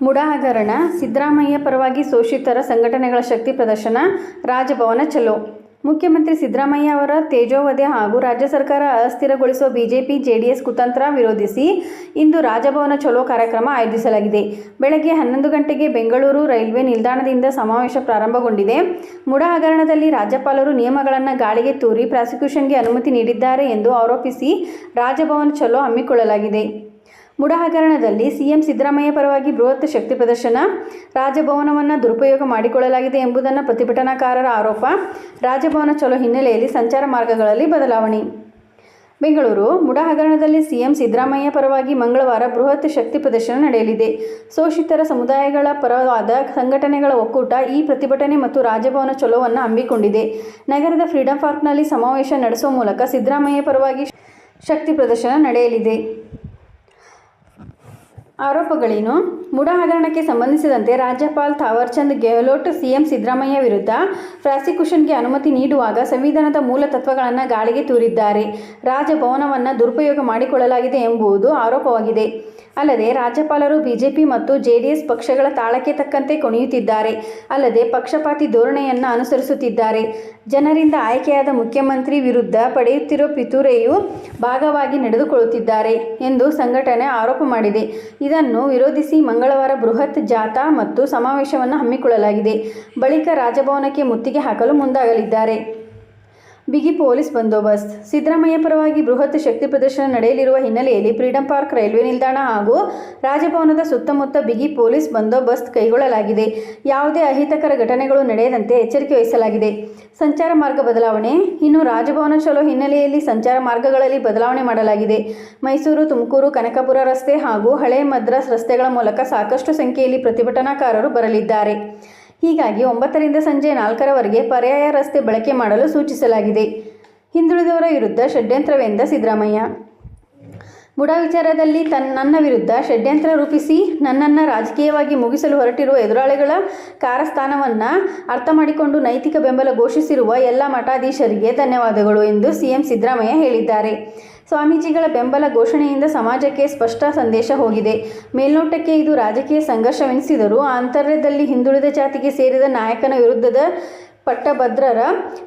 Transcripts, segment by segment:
ಮುಡಾ ಹಗರಣ, ಸಿದ್ದರಾಮಯ್ಯ ಪರವಾಗಿ ಶೋಷಿತರ ಸಂಘಟನೆಗಳ ಶಕ್ತಿ ಪ್ರದರ್ಶನ, ರಾಜಭವನ ಚಲೋ. ಮುಖ್ಯಮಂತ್ರಿ ಸಿದ್ದರಾಮಯ್ಯ ಅವರ ತೇಜೋವಧೆ ಹಾಗೂ ರಾಜ್ಯ ಸರ್ಕಾರ ಅಸ್ಥಿರಗೊಳಿಸುವ ಬಿಜೆಪಿ-ಜೆಡಿಎಸ್ ಕುತಂತ್ರ ವಿರೋಧಿಸಿ ಇಂದು ರಾಜಭವನ ಚಲೋ ಕಾರ್ಯಕ್ರಮ ಆಯೋಜಿಸಲಾಗಿದೆ. ಬೆಳಗ್ಗೆ 11 ಗಂಟೆಗೆ ಬೆಂಗಳೂರು ರೈಲ್ವೆ ನಿಲ್ದಾಣದಿಂದ ಸಮಾವೇಶ ಪ್ರಾರಂಭಗೊಂಡಿದೆ. ಮುಡಾ ಹಗರಣದಲ್ಲಿ ರಾಜ್ಯಪಾಲರು ನಿಯಮಗಳನ್ನು ಗಾಳಿಗೆ ತೂರಿ ಪ್ರಾಸಿಕ್ಯೂಷನ್ಗೆ ಅನುಮತಿ ನೀಡಿದ್ದಾರೆ ಎಂದು ಆರೋಪಿಸಿ ರಾಜಭವನ ಚಲೋ ಹಮ್ಮಿಕೊಳ್ಳಲಾಗಿದೆ. ಮುಡಾ ಹಗರಣದಲ್ಲಿ ಸಿಎಂ ಸಿದ್ದರಾಮಯ್ಯ ಪರವಾಗಿ ಬೃಹತ್ ಶಕ್ತಿ ಪ್ರದರ್ಶನ, ರಾಜಭವನವನ್ನು ದುರುಪಯೋಗ ಮಾಡಿಕೊಳ್ಳಲಾಗಿದೆ ಎಂಬುದನ್ನು ಪ್ರತಿಭಟನಾಕಾರರ ಆರೋಪ. ರಾಜಭವನ ಚಲೋ ಹಿನ್ನೆಲೆಯಲ್ಲಿ ಸಂಚಾರ ಮಾರ್ಗಗಳಲ್ಲಿ ಬದಲಾವಣೆ. ಬೆಂಗಳೂರು: ಮುಡಾ ಹಗರಣದಲ್ಲಿ ಸಿಎಂ ಸಿದ್ದರಾಮಯ್ಯ ಪರವಾಗಿ ಮಂಗಳವಾರ ಬೃಹತ್ ಶಕ್ತಿ ಪ್ರದರ್ಶನ ನಡೆಯಲಿದೆ. ಶೋಷಿತರ ಸಮುದಾಯಗಳ ಪರವಾದ ಸಂಘಟನೆಗಳ ಒಕ್ಕೂಟ ಈ ಪ್ರತಿಭಟನೆ ಮತ್ತು ರಾಜಭವನ ಚಲೋವನ್ನು ಹಮ್ಮಿಕೊಂಡಿದೆ. ನಗರದ ಫ್ರೀಡಂ ಪಾರ್ಕ್ನಲ್ಲಿ ಸಮಾವೇಶ ನಡೆಸುವ ಮೂಲಕ ಸಿದ್ದರಾಮಯ್ಯ ಪರವಾಗಿ ಶಕ್ತಿ ಪ್ರದರ್ಶನ ನಡೆಯಲಿದೆ. ಆರೋಪಗಳೇನು? ಮುಡಾ ಹಗರಣಕ್ಕೆ ಸಂಬಂಧಿಸಿದಂತೆ ರಾಜ್ಯಪಾಲ ಥಾವರ್ಚಂದ್ ಗೆಹ್ಲೋಟ್ ಸಿಎಂ ಸಿದ್ದರಾಮಯ್ಯ ವಿರುದ್ಧ ಪ್ರಾಸಿಕ್ಯೂಷನ್ಗೆ ಅನುಮತಿ ನೀಡುವಾಗ ಸಂವಿಧಾನದ ಮೂಲ ತತ್ವಗಳನ್ನು ಗಾಳಿಗೆ ತೂರಿದ್ದಾರೆ. ರಾಜಭವನವನ್ನು ದುರುಪಯೋಗ ಮಾಡಿಕೊಳ್ಳಲಾಗಿದೆ ಎಂಬುದು ಆರೋಪವಾಗಿದೆ. ಅಲ್ಲದೆ ರಾಜ್ಯಪಾಲರು ಬಿಜೆಪಿ ಮತ್ತು ಜೆಡಿಎಸ್ ಪಕ್ಷಗಳ ತಾಳಕ್ಕೆ ತಕ್ಕಂತೆ ಕುಣಿಯುತ್ತಿದ್ದಾರೆ. ಅಲ್ಲದೆ ಪಕ್ಷಪಾತಿ ಧೋರಣೆಯನ್ನು ಅನುಸರಿಸುತ್ತಿದ್ದಾರೆ. ಜನರಿಂದ ಆಯ್ಕೆಯಾದ ಮುಖ್ಯಮಂತ್ರಿ ವಿರುದ್ಧ ಪಡೆಯುತ್ತಿರುವ ಪಿತೂರಿಯ ಭಾಗವಾಗಿ ನಡೆದುಕೊಳ್ಳುತ್ತಿದ್ದಾರೆ ಎಂದು ಸಂಘಟನೆ ಆರೋಪ ಮಾಡಿದೆ. ಇದನ್ನು ವಿರೋಧಿಸಿ ಮಂಗಳವಾರ ಬೃಹತ್ ಜಾಥಾ ಮತ್ತು ಸಮಾವೇಶವನ್ನು ಹಮ್ಮಿಕೊಳ್ಳಲಾಗಿದೆ. ಬಳಿಕ ರಾಜಭವನಕ್ಕೆ ಮುತ್ತಿಗೆ ಹಾಕಲು ಮುಂದಾಗಲಿದ್ದಾರೆ. ಬಿಗಿ ಪೊಲೀಸ್ ಬಂದೋಬಸ್ತ್. ಸಿದ್ದರಾಮಯ್ಯ ಪರವಾಗಿ ಬೃಹತ್ ಶಕ್ತಿ ಪ್ರದರ್ಶನ ನಡೆಯಲಿರುವ ಹಿನ್ನೆಲೆಯಲ್ಲಿ ಫ್ರೀಡಂ ಪಾರ್ಕ್, ರೈಲ್ವೆ ನಿಲ್ದಾಣ ಹಾಗೂ ರಾಜಭವನದ ಸುತ್ತಮುತ್ತ ಬಿಗಿ ಪೊಲೀಸ್ ಬಂದೋಬಸ್ತ್ ಕೈಗೊಳ್ಳಲಾಗಿದೆ. ಯಾವುದೇ ಅಹಿತಕರ ಘಟನೆಗಳು ನಡೆಯದಂತೆ ಎಚ್ಚರಿಕೆ ವಹಿಸಲಾಗಿದೆ. ಸಂಚಾರ ಮಾರ್ಗ ಬದಲಾವಣೆ. ಇನ್ನು ರಾಜಭವನ ಚಲೋ ಹಿನ್ನೆಲೆಯಲ್ಲಿ ಸಂಚಾರ ಮಾರ್ಗಗಳಲ್ಲಿ ಬದಲಾವಣೆ ಮಾಡಲಾಗಿದೆ. ಮೈಸೂರು, ತುಮಕೂರು, ಕನಕಪುರ ರಸ್ತೆ ಹಾಗೂ ಹಳೆ ಮದ್ರಾಸ್ ರಸ್ತೆಗಳ ಮೂಲಕ ಸಾಕಷ್ಟು ಸಂಖ್ಯೆಯಲ್ಲಿ ಪ್ರತಿಭಟನಾಕಾರರು ಬರಲಿದ್ದಾರೆ. ಹೀಗಾಗಿ 9 ರಿಂದ ಸಂಜೆ 4ರವರೆಗೆ ಪರ್ಯಾಯ ರಸ್ತೆ ಬಳಕೆ ಮಾಡಲು ಸೂಚಿಸಲಾಗಿದೆ. ಹಿಂದುಳಿದವರ ವಿರುದ್ಧ ಷಡ್ಯಂತ್ರವೆಂದ ಸಿದ್ದರಾಮಯ್ಯ. ಮುಡಾ ವಿಚಾರದಲ್ಲಿ ನನ್ನ ವಿರುದ್ಧ ಷಡ್ಯಂತ್ರ ರೂಪಿಸಿ ನನ್ನನ್ನು ರಾಜಕೀಯವಾಗಿ ಮುಗಿಸಲು ಹೊರಟಿರುವ ಎದುರಾಳಿಗಳ ಕಾರಸ್ಥಾನವನ್ನು ಅರ್ಥ ಮಾಡಿಕೊಂಡು ನೈತಿಕ ಬೆಂಬಲ ಘೋಷಿಸಿರುವ ಎಲ್ಲ ಮಠಾಧೀಶರಿಗೆ ಧನ್ಯವಾದಗಳು ಎಂದು ಸಿಎಂ ಸಿದ್ದರಾಮಯ್ಯ ಹೇಳಿದ್ದಾರೆ. ಸ್ವಾಮೀಜಿಗಳ ಬೆಂಬಲ ಘೋಷಣೆಯಿಂದ ಸಮಾಜಕ್ಕೆ ಸ್ಪಷ್ಟ ಸಂದೇಶ ಹೋಗಿದೆ. ಮೇಲ್ನೋಟಕ್ಕೆ ಇದು ರಾಜಕೀಯ ಸಂಘರ್ಷವೆನಿಸಿದರೂ ಆಂತರ್ಯದಲ್ಲಿ ಹಿಂದುಳಿದ ಜಾತಿಗೆ ಸೇರಿದ ನಾಯಕನ ವಿರುದ್ಧದ ಪಟ್ಟಭದ್ರರ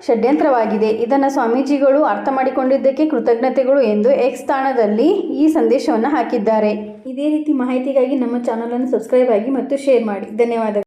ಷಡ್ಯಂತ್ರವಾಗಿದೆ. ಇದನ್ನು ಸ್ವಾಮೀಜಿಗಳು ಅರ್ಥ ಮಾಡಿಕೊಂಡಿದ್ದಕ್ಕೆ ಕೃತಜ್ಞತೆಗಳು ಎಂದು ಎಕ್ಸ್ ತಾಣದಲ್ಲಿ ಈ ಸಂದೇಶವನ್ನು ಹಾಕಿದ್ದಾರೆ. ಇದೇ ರೀತಿ ಮಾಹಿತಿಗಾಗಿ ನಮ್ಮ ಚಾನಲನ್ನು ಸಬ್ಸ್ಕ್ರೈಬ್ ಆಗಿ ಮತ್ತು ಶೇರ್ ಮಾಡಿ. ಧನ್ಯವಾದಗಳು.